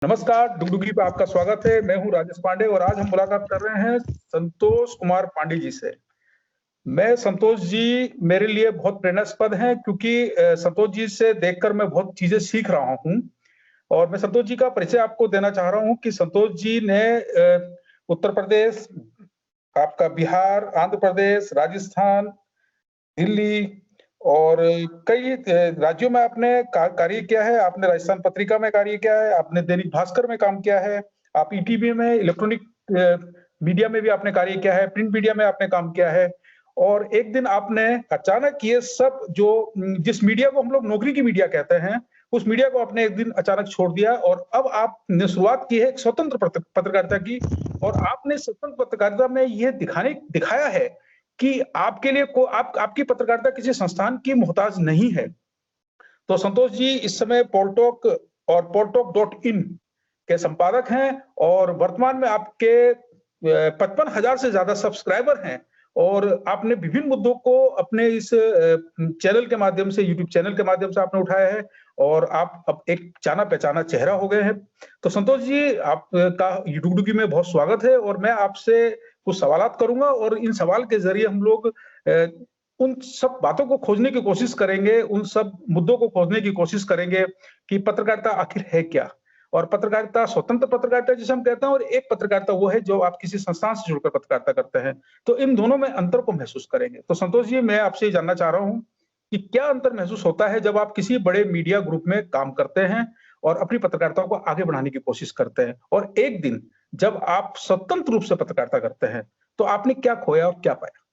नमस्कार, डुगडुगी पे आपका स्वागत है। मैं हूं राजेश पांडे और आज हम मुलाकात कर रहे हैं संतोष कुमार पांडे जी से। मैं संतोष जी मेरे लिए बहुत प्रेरणास्पद हैं क्योंकि संतोष जी से देखकर मैं बहुत चीजें सीख रहा हूं और मैं संतोष जी का परिचय आपको देना चाह रहा हूं कि संतोष जी ने उत्तर प्रदेश, आपका बिहार, आंध्र प्रदेश, राजस्थान, दिल्ली और कई राज्यों में आपने कार्य किया है। आपने राजस्थान पत्रिका में कार्य किया है, आपने दैनिक भास्कर में काम किया है, आप ईटीवी में इलेक्ट्रॉनिक मीडिया में भी आपने कार्य किया है, प्रिंट मीडिया में आपने काम किया है। और एक दिन आपने अचानक ये सब जो जिस मीडिया को हम लोग नौकरी की मीडिया कहते हैं, उस मीडिया को आपने एक दिन अचानक छोड़ दिया और अब आपने शुरुआत की है एक स्वतंत्र पत्रकारिता की। और आपने स्वतंत्र पत्रकारिता में ये दिखाया है कि आपके लिए आपकी पत्रकारिता किसी संस्थान की मोहताज नहीं है। तो संतोष जी इस समय पोलटॉक और पोलटॉक.इन के संपादक हैं और वर्तमान में आपके 55,000 से ज्यादा सब्सक्राइबर हैं और आपने विभिन्न मुद्दों को अपने इस चैनल के माध्यम से, यूट्यूब चैनल के माध्यम से आपने उठाया है और आप अब एक जाना पहचाना चेहरा हो गए हैं। तो संतोष जी आपका डुगडुगी में बहुत स्वागत है और मैं आपसे कुछ सवालात करूंगा और इन सवाल के जरिए हम लोग उन सब बातों को खोजने की कोशिश करेंगे, उन सब मुद्दों को खोजने की कोशिश करेंगे कि पत्रकारिता आखिर है क्या और पत्रकारिता, स्वतंत्र पत्रकारिता जिसे हम कहते हैं और एक पत्रकारिता वो है जो आप किसी संस्थान से जुड़कर पत्रकारिता करते हैं। तो इन दोनों में अंतर को महसूस करेंगे। तो संतोष जी मैं आपसे ये जानना चाह रहा हूँ कि क्या अंतर महसूस होता है जब आप किसी बड़े मीडिया ग्रुप में काम करते हैं और अपनी पत्रकारिता को आगे बढ़ाने की कोशिश करते हैं और एक दिन जब आप स्वतंत्र रूप से पत्रकारिता करते हैं, तो आपने क्या खोया और क्या पाया?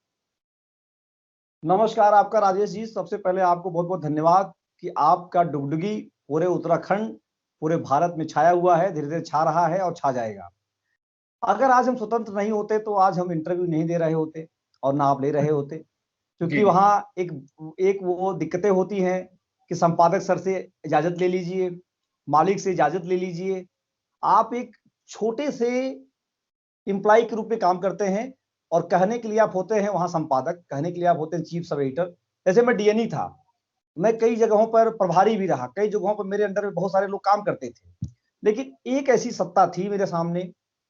नमस्कार आपका राजेश जी। सबसे पहले आपको बहुत-बहुत धन्यवाद कि आपका डुगडुगी पूरे उत्तराखंड, पूरे भारत में छाया हुआ है, धीरे-धीरे छा रहा है और छा जाएगा। अगर आज हम स्वतंत्र नहीं होते तो आज हम इंटरव्यू नहीं दे रहे होते और ना आप ले रहे होते, क्योंकि जी, वहाँ एक एक वो दिक्कतें होती हैं कि संपादक सर से इजाज़त ले लीजिए, मालिक से इजाज़त ले लीजिए। आप एक छोटे से एम्प्लॉयी के रूप में काम करते हैं और कहने के लिए आप होते हैं वहाँ संपादक, कहने के लिए आप होते हैं चीफ सब एडिटर। जैसे मैं डीएनई था, मैं कई जगहों पर प्रभारी भी रहा, कई जगहों पर मेरे अंडर में बहुत सारे लोग काम करते थे। लेकिन एक ऐसी सत्ता थी मेरे सामने,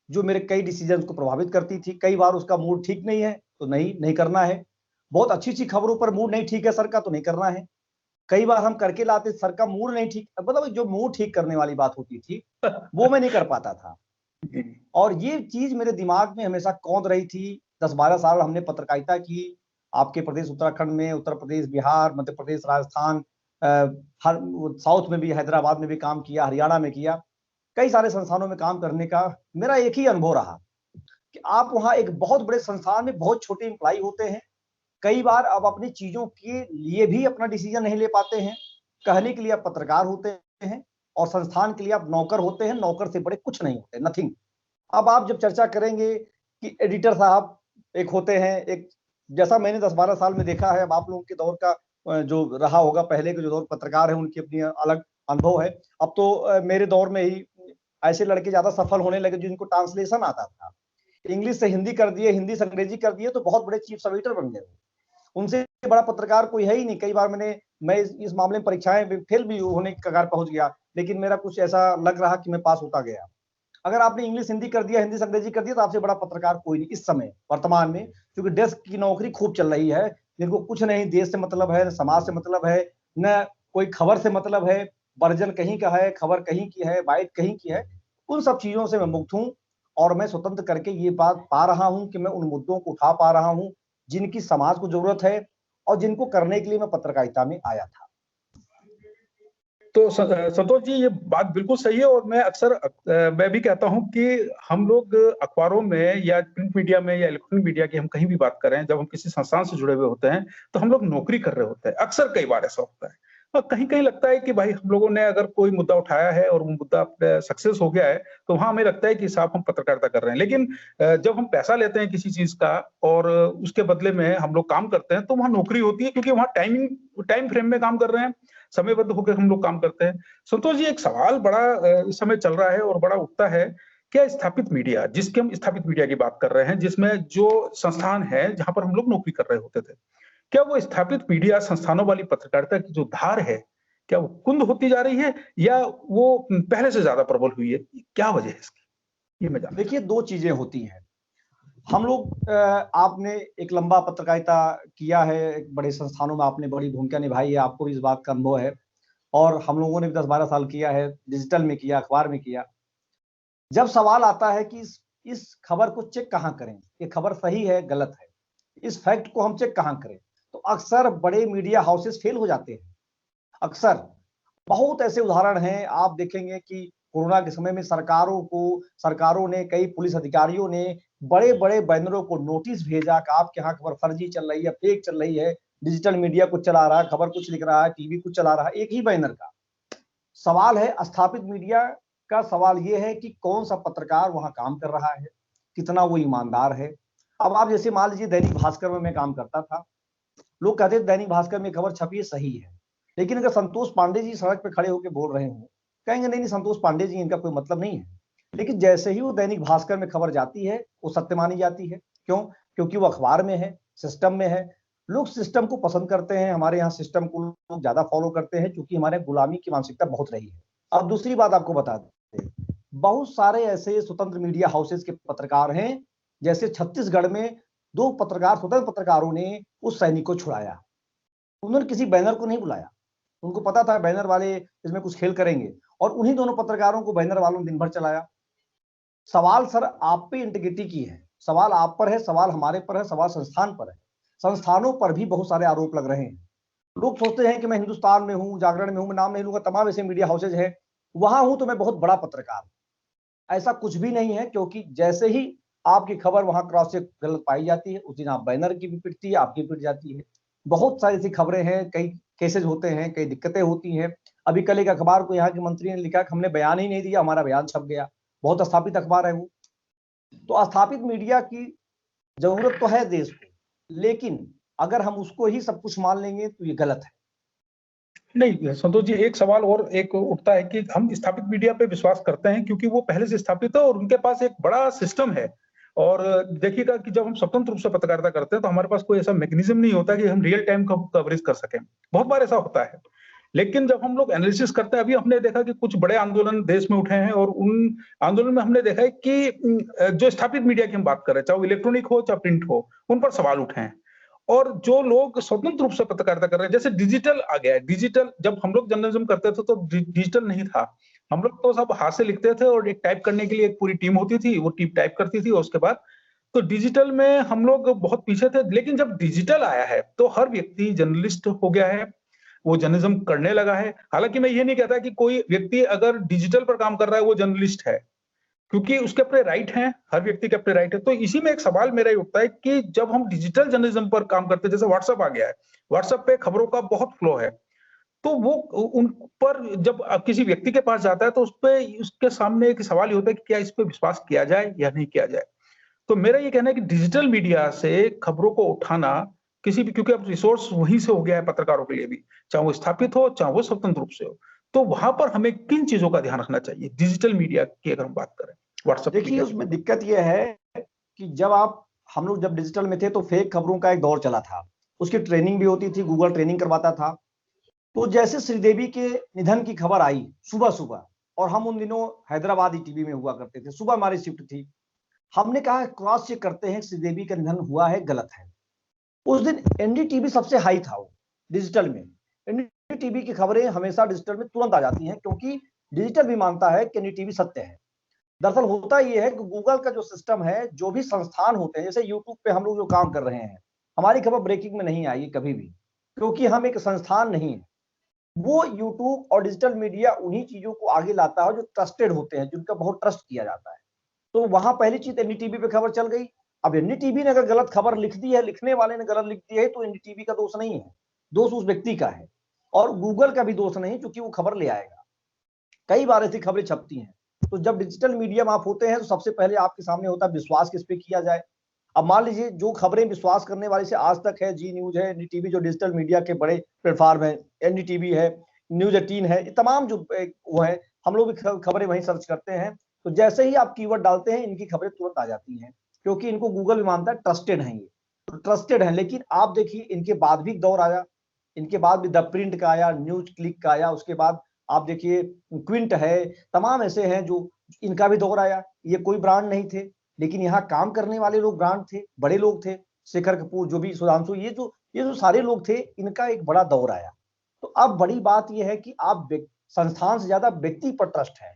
जो मेरे कई डिसीजंस को प्रभावित करती थी। कई बार उसका मूड ठीक नहीं है, तो नहीं करना है। बहुत अच्छी-अच्छी खबरों पर मूड नहीं ठीक है सर का, तो नहीं करना है। कई बार हम करके लाते, सर का मूड नहीं ठीक, मतलब जो मूड ठीक करने वाली बात होती थी, वो मैं नहीं कर पाता था। जी, और ये चीज़ मेरे दिमाग में हमेशा कौंध रही थी। 10-12 साल हमने पत्रकारिता की, आपके प्रदेश उत्तराखंड में, उत्तर प्रदेश, बिहार, मध्य प्रदेश, राजस्थान, अ, हर साउथ में भी, हैदराबाद में भी काम किया, हरियाणा में किया। कई सारे संस्थानों में काम करने का मेरा एक ही अनुभव रहा कि आप वहाँ एक बहुत बड़े संस्थान में बहुत छोटे एम्प्लॉयी होते हैं। कई बार आप अपनी चीज़ों के लिए भी अपना डिसीजन नहीं ले पाते हैं। कहने के लिए आप पत्रकार होते हैं और संस्थान के लिए आप नौकर होते हैं, नौकर से बड़े कुछ नहीं होते, नथिंग। अब आप जब चर्चा करेंगे कि एडिटर साहब एक होते हैं, एक जैसा मैंने 10-12 साल में देखा है, अब आप लोगों के दौर का जो रहा होगा, पहले के जो दौर पत्रकार हैं, उनकी अपनी अलग अनुभव है। अब तो मेरे दौर में ही ऐसे लड़के ज़्यादा सफल होने लगे जिनको ट्रांसलेशन आता था। इंग्लिश से हिंदी कर दिए, हिंदी से अंग्रेजी कर दिए, तो बहुत बड़े चीफ सब एडिटर बन गए। उनसे बड़ा पत्रकार कोई है ही नहीं। कई बार मैं इस मामले में परीक्षाएँ में फेल भी होने की कगार पहुँच गया, लेकिन मेरा कुछ ऐसा लग रहा कि मैं पास होता गया। अगर आपने इंग्लिश हिंदी कर दिया, हिंदी से अंग्रेजी कर दिया, तो आपसे बड़ा पत्रकार कोई नहीं इस समय वर्तमान में, क्योंकि डेस्क की नौकरी खूब चल रही है। जिनको कुछ नहीं देश से मतलब है, न समाज से मतलब है, न कोई खबर से मतलब है, वर्जन कहीं का है, खबर कहीं की है, बाइट कहीं की है। उन सब चीज़ों से मैं मुक्त हूँ और मैं स्वतंत्र करके ये बात पा रहा हूँ कि मैं उन मुद्दों को उठा पा रहा हूँ, जिनकी समाज को ज़रूरत है और जिनको करने के लिए मैं पत्रकारिता में आया था। तो संतोष जी ये बात बिल्कुल सही है और मैं अक्सर मैं भी कहता हूँ कि हम लोग अखबारों में या प्रिंट मीडिया में या इलेक्ट्रॉनिक मीडिया की हम कहीं भी बात करें, जब हम किसी संस्थान से जुड़े हुए होते हैं, तो हम लोग नौकरी कर रहे होते हैं। अक्सर कई बार ऐसा होता है और कहीं-कहीं लगता है कि भाई हम लोगों ने अगर कोई मुद्दा उठाया है और वो मुद्दा सक्सेस हो गया है, तो वहाँ हमें लगता है कि साहब हम पत्रकारिता कर रहे हैं। लेकिन जब हम पैसा लेते हैं किसी चीज़ का और उसके बदले में हम लोग काम करते हैं, तो वहाँ नौकरी होती है क्योंकि वहाँ टाइम फ्रेम में काम कर रहे हैं, समयबद्ध होकर हम लोग काम करते हैं। संतोष जी एक सवाल बड़ा इस समय चल रहा है और बड़ा उठता है, क्या स्थापित मीडिया, जिसकी हम स्थापित मीडिया की बात कर रहे हैं, जिसमें जो संस्थान है, जहाँ पर हम लोग नौकरी कर रहे होते थे, क्या वो स्थापित मीडिया संस्थानों वाली पत्रकारिता की जो धार है, क्या वो कुंद होती जा रही है या वो पहले से ज्यादा प्रबल हुई है? क्या वजह है इसकी, ये मैं जानना देखिए, दो चीजें होती हैं। हम लोग आपने एक लंबा पत्रकारिता किया है, एक बड़े संस्थानों में आपने बड़ी भूमिका निभाई है, आपको भी इस बात का अनुभव है। और हम लोगों ने भी 10-12 साल किया है, डिजिटल में किया, अखबार में किया। जब सवाल आता है कि इस खबर को चेक कहाँ करें, ये खबर सही है गलत है, इस फैक्ट को हम चेक कहाँ करें, तो अक्सर बड़े मीडिया हाउसेस फेल हो जाते हैं। अक्सर बहुत ऐसे उदाहरण हैं, आप देखेंगे कि कोरोना के समय में सरकारों ने, कई पुलिस अधिकारियों ने बड़े बड़े बैनरों को नोटिस भेजा कि आपके यहाँ खबर फर्जी चल रही है, फेक चल रही है, डिजिटल मीडिया कुछ चला रहा है, खबर कुछ लिख रहा है, टीवी कुछ चला रहा है, एक ही बैनर का। सवाल है स्थापित मीडिया का, सवाल ये है कि कौन सा पत्रकार वहां काम कर रहा है, कितना वो ईमानदार है। अब आप जैसे मान लीजिए दैनिक भास्कर में मैं काम करता था, लोग कहते थे दैनिक भास्कर में खबर छपी है सही है, लेकिन अगर संतोष पांडे जी सड़क पे खड़े होकर बोल रहे हो, कहेंगे नहीं नहीं संतोष पांडे जी, इनका कोई मतलब नहीं है। लेकिन जैसे ही वो दैनिक भास्कर में खबर जाती है, वो सत्य मानी जाती है। क्यों? क्योंकि वो अखबार में है, सिस्टम में है। लोग सिस्टम को पसंद करते हैं, हमारे यहाँ सिस्टम को लोग ज्यादा फॉलो करते हैं, क्योंकि हमारे गुलामी की मानसिकता बहुत रही है। अब दूसरी बात आपको बता दें, बहुत सारे ऐसे स्वतंत्र मीडिया हाउसेस के पत्रकार हैं, जैसे छत्तीसगढ़ में दो पत्रकार, स्वतंत्र पत्रकारों ने उस सैनिक को छुड़ाया। उन्होंने किसी बैनर को नहीं बुलाया, उनको पता था बैनर वाले इसमें कुछ खेल करेंगे, और उन्हीं दोनों पत्रकारों को बैनर वालों ने दिन भर चलाया। सवाल सर आप पे इंटीग्रिटी की है, सवाल आप पर है, सवाल हमारे पर है, सवाल संस्थान पर है। संस्थानों पर भी बहुत सारे आरोप लग रहे हैं। लोग सोचते हैं कि मैं हिंदुस्तान में हूं, जागरण में हूं, मैं नाम नहीं लूंगा, तमाम ऐसे मीडिया हाउसेज हैं, वहां हूं तो मैं बहुत बड़ा पत्रकार। ऐसा कुछ भी नहीं है, क्योंकि जैसे ही आपकी खबर वहां क्रॉस चेक गलत पाई जाती है, उस दिन आप बैनर की भी पिटती है, आपकी पिट जाती है। बहुत सारी ऐसी खबरें हैं, कई केसेज होते हैं, कई दिक्कतें होती हैं। अभी कल एक अखबार को यहाँ के मंत्री ने लिखा कि हमने बयान ही नहीं दिया, हमारा बयान छप गया। बहुत स्थापित अखबार है वो। तो स्थापित मीडिया की जरूरत तो है देश को, लेकिन अगर हम उसको ही सब कुछ मान लेंगे तो ये गलत है। नहीं संतोष जी, एक सवाल और एक उठता है कि हम स्थापित मीडिया पे विश्वास करते हैं क्योंकि वो पहले से स्थापित है और उनके पास एक बड़ा सिस्टम है। और देखिएगा कि जब हम स्वतंत्र रूप से पत्रकारिता करते हैं तो हमारे पास कोई ऐसा मैकेनिज्म नहीं होता कि हम रियल टाइम कवरेज कर सकें। बहुत बार ऐसा होता है। लेकिन जब हम लोग एनालिसिस करते हैं, अभी हमने देखा कि कुछ बड़े आंदोलन देश में उठे हैं और उन आंदोलन में हमने देखा है कि जो स्थापित मीडिया की हम बात कर रहे हैं, चाहे वो इलेक्ट्रॉनिक हो चाहे प्रिंट हो, उन पर सवाल उठे हैं। और जो लोग स्वतंत्र रूप से पत्रकारिता कर रहे हैं, जैसे डिजिटल आ गया है। डिजिटल जब हम लोग जर्नलिज्म करते थे तो डिजिटल नहीं था। हम लोग तो सब हाथ से लिखते थे और एक टाइप करने के लिए एक पूरी टीम होती थी, वो टीम टाइप करती थी और उसके बाद तो डिजिटल में हम लोग बहुत पीछे थे। लेकिन जब डिजिटल आया है तो हर व्यक्ति जर्नलिस्ट हो गया है, वो जर्नलिज्म करने लगा है। हालांकि मैं ये नहीं कहता कि कोई व्यक्ति अगर डिजिटल पर काम कर रहा है वो जर्नलिस्ट है, क्योंकि उसके अपने राइट हैं, हर व्यक्ति के अपने राइट है। तो इसी में एक सवाल मेरा ये उठता है कि जब हम डिजिटल जर्नलिज्म पर काम करते हैं, जैसे व्हाट्सएप आ गया है, व्हाट्सएप पे खबरों का बहुत फ्लो है, तो वो उन पर जब किसी व्यक्ति के पास जाता है तो उस पे उसके सामने एक सवाल ये होता है कि क्या इस पे विश्वास किया जाए या नहीं किया जाए। तो मेरा ये कहना है कि डिजिटल मीडिया से खबरों को उठाना किसी भी, क्योंकि अब रिसोर्स वहीं से हो गया है पत्रकारों के लिए भी, चाहे वो स्थापित हो चाहे वो स्वतंत्र रूप से हो। तो वहां पर हमें किन चीजों का ध्यान रखना चाहिए डिजिटल मीडिया की अगर हम बात करें, व्हाट्सएप देखिए, मीडिया की? उसमें दिक्कत यह है कि हम लोग जब डिजिटल में थे तो फेक खबरों का एक दौर चला था, उसकी ट्रेनिंग भी होती थी, गूगल ट्रेनिंग करवाता था। तो जैसे श्रीदेवी के निधन की खबर आई सुबह सुबह, और हम उन दिनों हैदराबाद टीवी में हुआ करते थे, सुबह हमारी शिफ्ट थी, हमने कहा क्रॉस चेक करते हैं, श्रीदेवी का निधन हुआ है गलत है। उस दिन एनडीटीवी सबसे हाई था वो डिजिटल में। एनडीटीवी की खबरें हमेशा डिजिटल में तुरंत आ जाती हैं, क्योंकि डिजिटल भी मानता है कि एनडीटीवी सत्य है। दरअसल होता यह है कि गूगल का जो सिस्टम है, जो भी संस्थान होते हैं, जैसे यूट्यूब पे हम लोग जो काम कर रहे हैं, हमारी खबर ब्रेकिंग में नहीं आई कभी भी, क्योंकि हम एक संस्थान नहीं है। वो यूट्यूब और डिजिटल मीडिया उन्हीं चीजों को आगे लाता है जो ट्रस्टेड होते हैं, जिनका बहुत ट्रस्ट किया जाता है। तो वहां पहली चीज एनडीटीवी पे खबर चल गई। अब एनडीटीवी ने अगर गलत खबर लिख दी है, लिखने वाले ने गलत लिख दी है, तो एनडीटीवी का दोष नहीं है, दोष उस व्यक्ति का है। और गूगल का भी दोष नहीं, क्योंकि वो खबर ले आएगा। कई बार ऐसी खबरें छपती हैं। तो जब डिजिटल मीडियम आप होते हैं तो सबसे पहले आपके सामने होता है विश्वास किस पे किया जाए। अब मान लीजिए जो खबरें विश्वास करने वाली से आज तक है, जी न्यूज है, एनडीटीवी जो डिजिटल मीडिया के बड़े प्लेटफॉर्म है, एनडीटीवी है, न्यूज 18 है, ये तमाम जो वो है, हम लोग भी खबरें वहीं सर्च करते हैं। तो जैसे ही आप कीवर्ड डालते हैं, इनकी खबरें तुरंत आ जाती हैं, क्योंकि इनको गूगल भी मानता है ट्रस्टेड है, ये ट्रस्टेड है। लेकिन आप देखिए, इनके बाद भी दौर आया, इनके बाद भी द प्रिंट का आया, न्यूज क्लिक का आया, उसके बाद आप देखिए क्विंट है, तमाम ऐसे हैं जो इनका भी दौर आया। ये कोई ब्रांड नहीं थे, लेकिन यहाँ काम करने वाले लोग ब्रांड थे, बड़े लोग थे, शेखर कपूर, जो भी सुधांशु, ये जो सारे लोग थे, इनका एक बड़ा दौर आया। तो अब बड़ी बात यह है कि आप संस्थान से ज्यादा व्यक्ति पर ट्रस्ट है।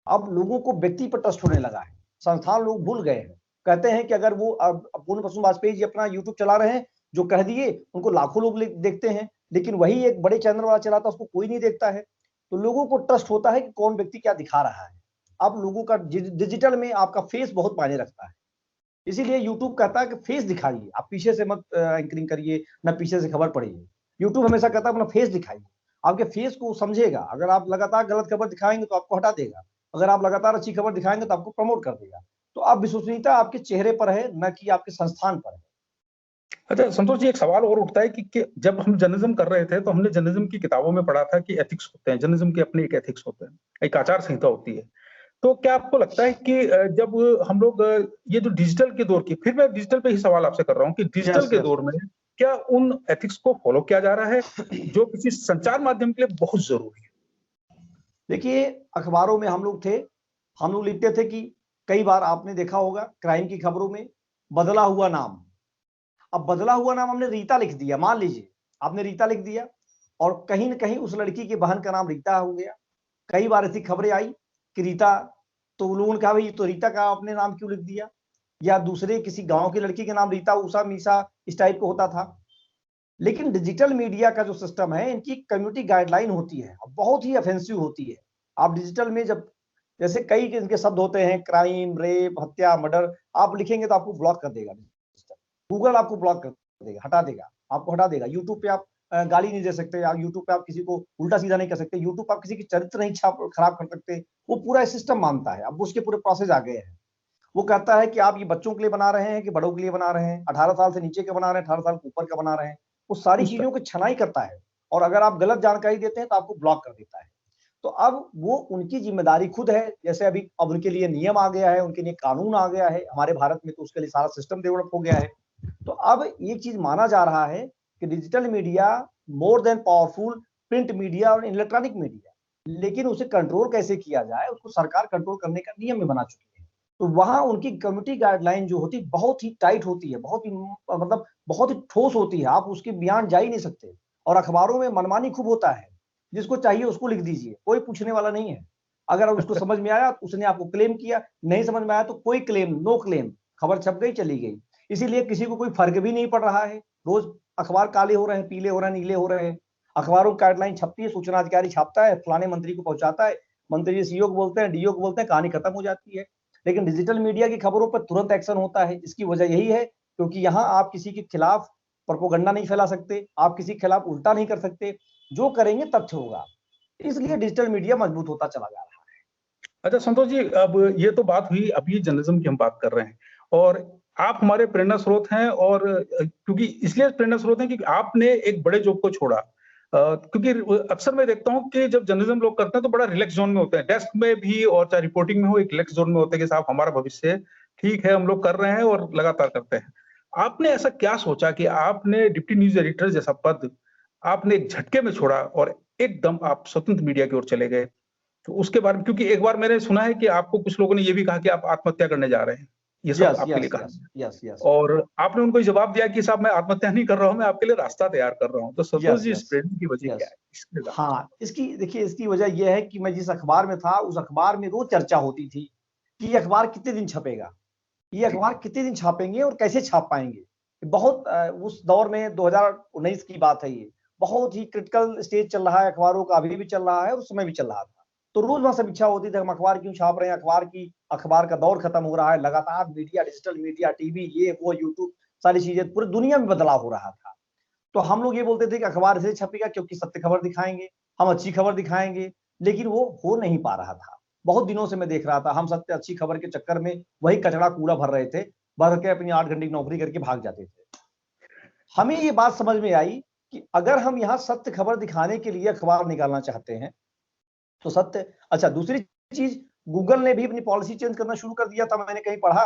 अब लोगों को व्यक्ति पर ट्रस्ट होने लगा है, संस्थान लोग भूल गए हैं। कहते हैं कि अगर वो पूर्ण प्रसून वाजपेयी जी अपना यूट्यूब चला रहे हैं, जो कह दिए उनको लाखों लोग देखते हैं, लेकिन वही एक बड़े चैनल वाला चलाता है, उसको कोई नहीं देखता है। तो लोगों को ट्रस्ट होता है कि कौन व्यक्ति क्या दिखा रहा है। अब लोगों का डिजिटल में आपका फेस बहुत मायने रखता है, इसीलिए यूट्यूब कहता है कि फेस दिखाइए, आप पीछे से मत एंकरिंग करिए, ना पीछे से खबर पढ़िए। यूट्यूब हमेशा कहता है अपना फेस दिखाइए, आपके फेस को समझेगा। अगर आप लगातार गलत खबर दिखाएंगे तो आपको हटा देगा, अगर आप लगातार अच्छी खबर दिखाएंगे तो आपको प्रमोट कर देगा। तो अब विश्वसनीयता आपके चेहरे पर है, न कि आपके संस्थान पर है। अच्छा संतोष जी, एक सवाल और उठता है कि जब हम जर्नलिज्म कर रहे थे तो हमने जर्नलिज्म की किताबों में पढ़ा था कि एथिक्स होते हैं, जर्नलिज्म के अपने एक एथिक्स होते हैं, एक आचार संहिता होती है। तो क्या आपको लगता है कि जब हम लोग ये जो डिजिटल के दौर की, फिर मैं डिजिटल पे ही सवाल आपसे कर रहा हूँ कि डिजिटल के दौर में क्या उन एथिक्स को फॉलो किया जा रहा है जो किसी संचार माध्यम के लिए बहुत जरूरी है? देखिए, अखबारों में हम लोग लिखते थे कि कई बार आपने देखा होगा क्राइम की खबरों में बदला हुआ नाम। अब बदला हुआ नाम हमने रीता लिख दिया, मान लीजिए आपने रीता लिख दिया और कहीं ना कहीं उस लड़की की बहन का नाम रीता हो गया। कई बार ऐसी खबरें आई कि रीता, तो लोगों ने कहा भाई तो रीता का आपने नाम क्यों लिख दिया, या दूसरे किसी गांव की लड़की के नाम रीता, उषा, मीसा इस टाइप का होता था। लेकिन डिजिटल मीडिया का जो सिस्टम है, इनकी कम्युनिटी गाइडलाइन होती है, बहुत ही ऑफेंसिव होती है। आप डिजिटल में जब जैसे कई इनके शब्द होते हैं, क्राइम, रेप, हत्या, मर्डर, आप लिखेंगे तो आपको ब्लॉक कर देगा, गूगल आपको ब्लॉक कर देगा, हटा देगा, आपको हटा देगा। यूट्यूब पे आप गाली नहीं दे सकते, आप यूट्यूब पे आप किसी को उल्टा सीधा नहीं कर सकते, यूट्यूब पे आप किसी की चरित्र नहीं खराब कर सकते। वो पूरा सिस्टम मानता है, अब उसके पूरे प्रोसेस आ गए हैं। वो कहता है कि आप ये बच्चों के लिए बना रहे हैं कि बड़ों के लिए बना रहे हैं, 18 साल से नीचे के बना रहे हैं, 18 साल के ऊपर का बना रहे हैं, वो सारी चीजों की छनाई करता है। और अगर आप गलत जानकारी देते हैं तो आपको ब्लॉक कर देता है। तो अब वो उनकी जिम्मेदारी खुद है। जैसे अभी अब उनके लिए नियम आ गया है, उनके लिए कानून आ गया है हमारे भारत में, तो उसके लिए सारा सिस्टम डेवलप हो गया है। तो अब ये चीज माना जा रहा है कि digital media more than powerful print media और इलेक्ट्रॉनिक मीडिया, लेकिन उसे कंट्रोल कैसे किया जाए, उसको सरकार कंट्रोल करने का नियम में बना चुकी है। तो वहां उनकी कम्युनिटी गाइडलाइन जो होती बहुत ही टाइट होती है, बहुत ही मतलब बहुत ही ठोस होती है, आप उसके बियॉन्ड जा ही नहीं सकते। और अखबारों में मनमानी खूब होता है, जिसको चाहिए उसको लिख दीजिए, कोई पूछने वाला नहीं है। अगर उसको समझ में आया तो उसने आपको क्लेम किया, नहीं समझ में आया तो कोई क्लेम, नो क्लेम, खबर छप गई चली गई। इसीलिए किसी को कोई फर्क भी नहीं पड़ रहा है। रोज अखबार काले हो रहे हैं, पीले हो रहे हैं, नीले हो रहे हैं। अखबारों की गाइडलाइन छपती है, सूचना अधिकारी छापता है, फलाने मंत्री को पहुंचाता है, मंत्री सीईओ को बोलते हैं, डीओ को बोलते हैं, कहानी खत्म हो जाती है। लेकिन डिजिटल मीडिया की खबरों पर तुरंत एक्शन होता है। इसकी वजह यही है क्योंकि यहाँ आप किसी के खिलाफ प्रोपोगंडा नहीं फैला सकते, आप किसी के खिलाफ उल्टा नहीं कर सकते, जो करेंगे तथ्य होगा। इसलिए डिजिटल मीडिया मजबूत होता चला जा रहा है। अच्छा संतोष जी, अब ये तो बात हुई, अभी जर्नलिज्म की हम बात कर रहे हैं और आप हमारे प्रेरणा स्रोत हैं, और क्योंकि इसलिए प्रेरणा स्रोत हैं क्योंकि आपने एक बड़े जॉब को छोड़ा। क्योंकि अक्सर मैं देखता हूं कि जब जर्नलिज्म लोग करते हैं तो बड़ा रिलैक्स जोन में होते हैं, डेस्क में भी और चाहे रिपोर्टिंग में हो, एक रिलैक्स जोन में होते हैं कि साहब हमारा भविष्य ठीक है, हम लोग कर रहे हैं और लगातार करते हैं। आपने ऐसा क्या सोचा कि आपने डिप्टी न्यूज एडिटर जैसा पद आपने एक झटके में छोड़ा और एकदम आप स्वतंत्र मीडिया की ओर चले गए? तो उसके बारे में, क्योंकि एक बार मैंने सुना है कि आपको कुछ लोगों ने ये भी कहा कि आप आत्महत्या करने जा रहे हैं, ये सब यस आपके लिए यस कहा, यस यस यस और आपने उनको जवाब दिया कि साहब मैं आत्महत्या नहीं कर रहा हूं, मैं आपके लिए रास्ता तैयार कर रहा हूं। तो संतोष यस जी, इस यस प्रेरणा की वजह क्या यस है, इसके जानना हाँ, इसकी देखिए, इसकी वजह यह है कि मैं जिस अखबार में था, उस अखबार में रोज चर्चा होती थी कि ये अखबार कितने दिन छपेगा, ये चाहूंगा। अखबार कितने दिन छापेंगे और कैसे छाप पाएंगे। बहुत उस दौर में 2019 की बात है, ये बहुत ही क्रिटिकल स्टेज चल रहा है अखबारों का, अभी भी चल रहा है और उस समय भी चल रहा था। तो रोज वहां समीक्षा होती थी, हम अखबार क्यों छाप रहे हैं, अखबार का दौर खत्म हो रहा है, लगातार मीडिया, डिजिटल मीडिया, टीवी, ये वो, यूट्यूब, सारी चीजें, पूरी दुनिया में बदलाव हो रहा था। तो हम लोग ये बोलते थे कि अखबार इसलिए छपेगा क्योंकि सत्य खबर दिखाएंगे, हम अच्छी खबर दिखाएंगे, लेकिन वो हो नहीं पा रहा था। बहुत दिनों से मैं देख रहा था, हम सत्य अच्छी खबर के चक्कर में वही कचरा कूड़ा भर रहे थे, भर के अपनी 8 घंटे की नौकरी करके भाग जाते थे। हमें ये बात समझ में आई कि अगर हम यहाँ सत्य खबर दिखाने के लिए अखबार निकालना चाहते हैं तो सत्य, अच्छा दूसरी चीज, गूगल ने भी अपनी पॉलिसी चेंज करना शुरू कर दिया था, मैंने कहीं पढ़ा,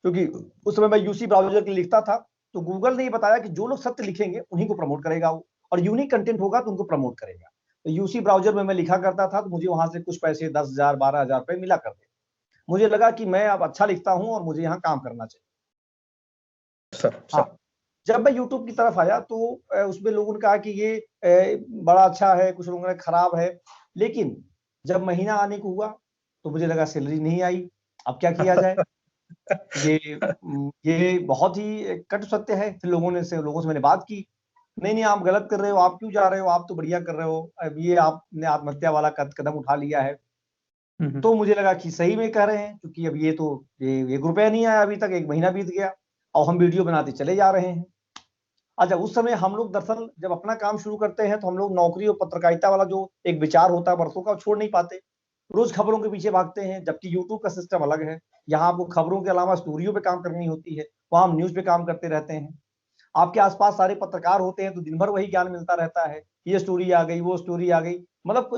क्योंकि उस समय मैं यूसी ब्राउजर के लिए लिखता था। तो गूगल ने ये बताया कि जो लोग सत्य लिखेंगे उन्हीं को प्रमोट करेगा वो। और यूनिक कंटेंट होगा तो उनको प्रमोट करेगा। तो यूसी ब्राउजर में मैं लिखा करता था, तो मुझे वहां से कुछ पैसे 10,000 12,000 रुपए मिला करते। मुझे लगा कि मैं अब अच्छा लिखता हूं और मुझे यहाँ काम करना चाहिए। हाँ, जब मैं यूट्यूब की तरफ आया तो उसमें लोगों ने कहा कि ये बड़ा अच्छा है, कुछ लोगों ने खराब है, लेकिन जब महीना आने को हुआ तो मुझे लगा सैलरी नहीं आई, अब क्या किया जाए। ये बहुत ही कटु सत्य है। फिर लोगों से मैंने बात की, नहीं आप गलत कर रहे हो, आप क्यों जा रहे हो, आप तो बढ़िया कर रहे हो, अब ये आपने आत्महत्या वाला कदम उठा लिया है। तो मुझे लगा कि सही में कह रहे हैं, क्योंकि अब ये 1 रुपया नहीं आया अभी तक, 1 महीना बीत गया और हम वीडियो बनाते चले जा रहे हैं। अच्छा, उस समय हम लोग दरअसल जब अपना काम शुरू करते हैं तो हम लोग नौकरी और पत्रकारिता वाला जो एक विचार होता है वर्षों का, छोड़ नहीं पाते, रोज खबरों के पीछे भागते हैं, जबकि यूट्यूब का सिस्टम अलग है। यहाँ आपको खबरों के अलावा स्टोरियों पे काम करनी होती है, वहां हम न्यूज पे काम करते रहते हैं। आपके आसपास सारे पत्रकार होते हैं तो दिन भर वही ज्ञान मिलता रहता है, ये स्टोरी आ गई, वो स्टोरी आ गई, मतलब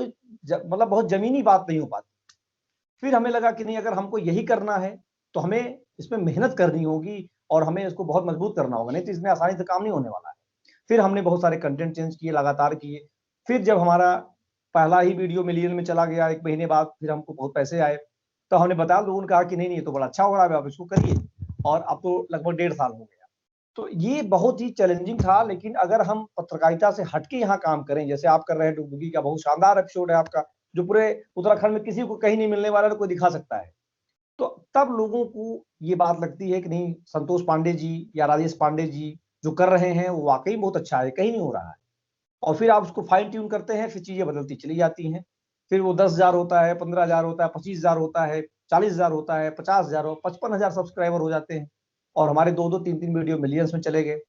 मतलब बहुत जमीनी बात नहीं हो पाती। फिर हमें लगा कि नहीं, अगर हमको यही करना है तो हमें इसमें मेहनत करनी होगी और हमें इसको बहुत मजबूत करना होगा, नहीं तो इसमें आसानी से काम नहीं होने वाला है। फिर हमने बहुत सारे कंटेंट चेंज किए, लगातार किए। फिर जब हमारा पहला ही वीडियो मिलियन में चला गया 1 महीने बाद, फिर हमको बहुत पैसे आए, तो हमने बताया, लोगों ने कहा कि नहीं ये तो बड़ा अच्छा हो रहा है, आप इसको करिए। और अब तो लगभग 1.5 साल हो गया। तो ये बहुत ही चैलेंजिंग था, लेकिन अगर हम पत्रकारिता से हटके यहाँ काम करें, जैसे आप कर रहे हैं, डुगडुगी का बहुत शानदार एपिसोड है आपका, जो पूरे उत्तराखंड में किसी को कहीं नहीं मिलने वाला, तो कोई दिखा सकता है, तो तब लोगों को ये बात लगती है कि नहीं, संतोष पांडे जी या राजेश पांडे जी जो कर रहे हैं वो वाकई बहुत अच्छा है, कहीं नहीं हो रहा है। और फिर आप उसको फाइन ट्यून करते हैं, फिर चीजें बदलती चली जाती हैं। फिर वो 10,000 होता है, 15,000 होता है, 25,000 होता है, 40,000 होता है, 50,000 हो, 55,000 सब्सक्राइबर हो जाते हैं, और हमारे 2-2 3-3 वीडियो मिलियंस में चले गए।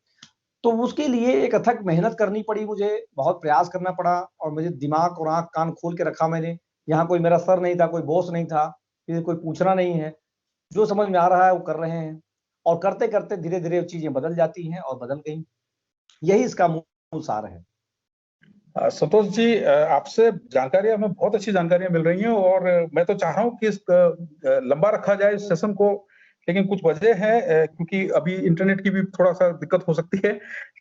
तो उसके लिए एक अथक मेहनत करनी पड़ी, मुझे बहुत प्रयास करना पड़ा, और मुझे दिमाग और आंख कान खोल के रखा मैंने। यहाँ कोई मेरा सर नहीं था, कोई बॉस नहीं था, किसी कोई पूछना नहीं है, जो समझ में आ रहा है वो कर रहे हैं, और करते करते धीरे धीरे चीजें बदल जाती हैं और बदल गई। यही इसका मूल सार है। संतोष जी, आपसे जानकारियां, हमें बहुत अच्छी जानकारियां मिल रही हैं, और मैं तो चाह रहा हूं कि इस लंबा रखा जाए इस सेशन को, लेकिन कुछ वजह है, क्योंकि अभी इंटरनेट की भी थोड़ा सा दिक्कत हो सकती है।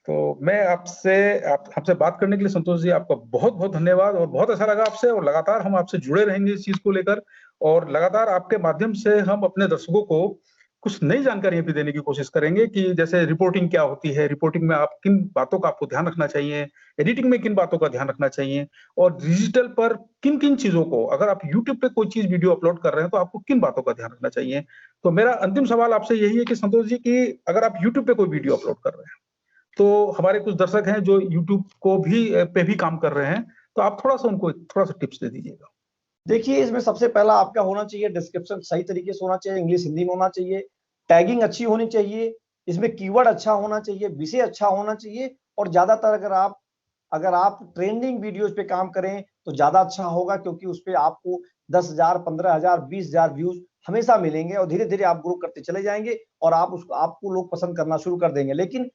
तो मैं आपसे बात करने के लिए संतोष जी, आपका बहुत बहुत धन्यवाद, और बहुत अच्छा लगा आपसे, और लगातार हम आपसे जुड़े रहेंगे इस चीज को लेकर, और लगातार आपके माध्यम से हम अपने दर्शकों को कुछ नई जानकारियां भी देने की कोशिश करेंगे, कि जैसे रिपोर्टिंग क्या होती है, रिपोर्टिंग में आप किन बातों का आपको ध्यान रखना चाहिए, एडिटिंग में किन बातों का ध्यान रखना चाहिए, और डिजिटल पर किन किन चीजों को, अगर आप यूट्यूब पे कोई चीज वीडियो अपलोड कर रहे हैं तो आपको किन बातों का ध्यान रखना चाहिए। तो मेरा अंतिम सवाल आपसे यही है कि संतोष जी, कि अगर आप यूट्यूब पे कोई वीडियो अपलोड कर रहे हैं, तो हमारे कुछ दर्शक हैं जो यूट्यूब को भी पे भी काम कर रहे हैं, तो आप थोड़ा सा उनको थोड़ा सा टिप्स दे दीजिएगा। देखिए, इसमें सबसे पहला आपका होना चाहिए, डिस्क्रिप्शन सही तरीके से होना चाहिए, इंग्लिश हिंदी में होना चाहिए, टैगिंग अच्छी होनी चाहिए, इसमें कीवर्ड अच्छा होना चाहिए, विषय अच्छा होना चाहिए, और ज्यादातर अगर आप ट्रेंडिंग वीडियोस पे काम करें तो ज्यादा अच्छा होगा, क्योंकि उस पे आपको 10,000 15,000 20,000 व्यूज हमेशा मिलेंगे, और धीरे धीरे आप ग्रो करते चले जाएंगे, और आपको लोग पसंद करना शुरू कर देंगे। लेकिन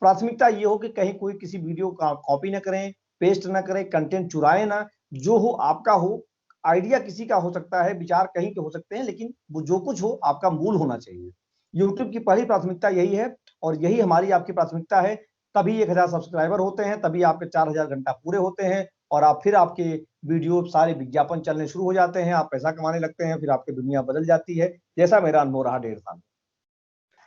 प्राथमिकता ये हो कि कहीं कोई किसी वीडियो का कॉपी ना करें, पेस्ट ना करें, कंटेंट चुराए ना, जो हो आपका हो। आइडिया किसी का हो सकता है, विचार कहीं के हो सकते हैं, लेकिन वो जो कुछ हो आपका मूल होना चाहिए। यूट्यूब की पहली प्राथमिकता यही है, और यही हमारी आपकी प्राथमिकता है। तभी 1,000 सब्सक्राइबर होते हैं, तभी आपके 4,000 घंटा पूरे होते हैं, और आप फिर आपके वीडियो सारे विज्ञापन चलने शुरू हो जाते हैं, आप पैसा कमाने लगते हैं, फिर आपकी दुनिया बदल जाती है, जैसा मेरा अनुभव रहा 1.5 साल।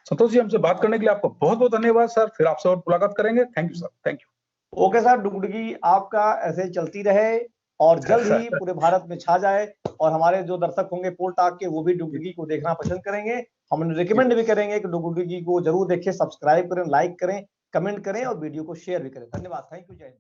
संतोष जी, हमसे बात करने के लिए आपका बहुत बहुत धन्यवाद सर, फिर आपसे और मुलाकात करेंगे। Thank you sir, thank you. Okay sir, डुगडुगी आपका ऐसे चलती रहे, और जल्द ही पूरे भारत में छा जाए, और हमारे जो दर्शक होंगे पोल टाक के, वो भी डुगडुगी को देखना पसंद करेंगे। हम रिकमेंड भी करेंगे कि डुगडुगी को जरूर देखें, सब्सक्राइब करें, लाइक करें, कमेंट करें, और वीडियो को शेयर भी करें। धन्यवाद, थैंक यू, जय हिंद।